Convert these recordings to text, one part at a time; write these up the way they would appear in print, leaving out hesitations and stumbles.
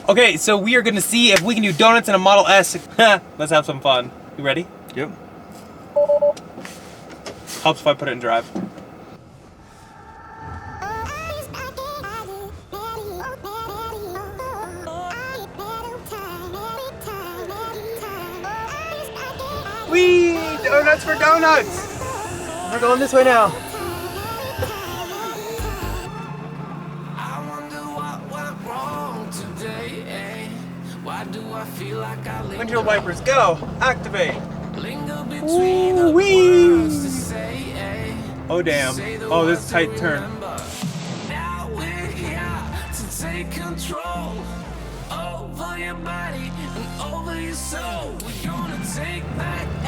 Okay, so we are gonna see if we can do donuts in a Model S. Let's have some fun. You ready? Yep. Helps if I put it in drive. Whee! Donuts for donuts! We're going this way now. Windshield wipers, go! Activate! Ooh-wee! Oh damn. Oh, this is a tight turn.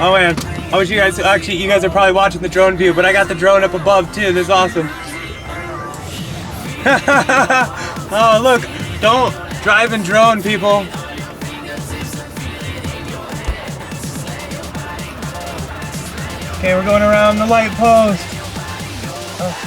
Oh man, I wish you guys, actually you guys are probably watching the drone view, but I got the drone up above too, this is awesome. Oh look, don't drive and drone, people. Okay, we're going around the light post. Oh.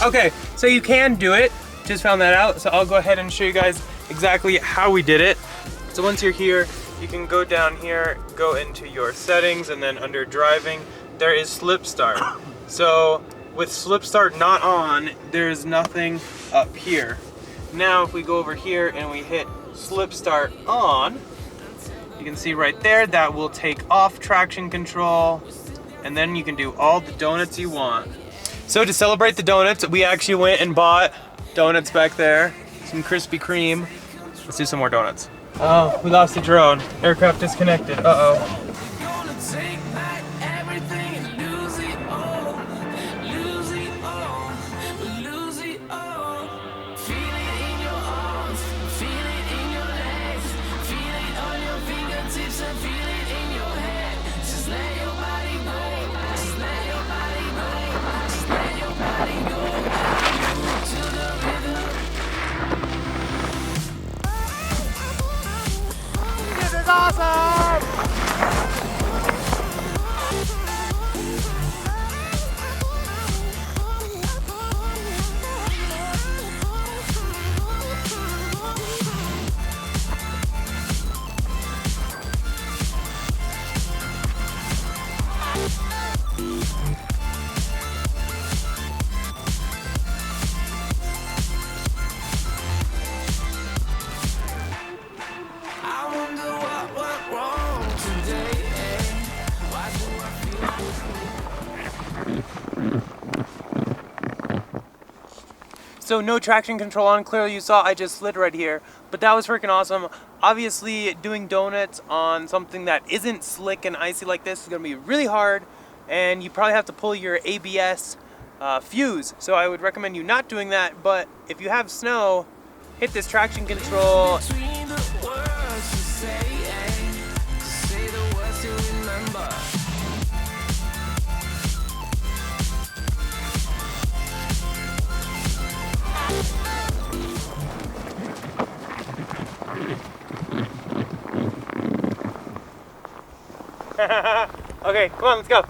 Okay, so you can do it, just found that out, so I'll go ahead and show you guys exactly how we did it. So once you're here, you can go down here, go into your settings, and then under driving, there is slip start. So with slip start not on, there's nothing up here. Now if we go over here and we hit slip start on, you can see right there that will take off traction control, and then you can do all the donuts you want. So to celebrate the donuts, we actually went and bought donuts back there, some Krispy Kreme. Let's do some more donuts. Oh, we lost the drone. Aircraft disconnected. Uh-oh. This is awesome! So no traction control on, clearly you saw I just slid right here, but that was freaking awesome. Obviously doing donuts on something that isn't slick and icy like this is gonna be really hard, and you probably have to pull your ABS fuse. So I would recommend you not doing that, but if you have snow, hit this traction control. Okay, come on, let's go.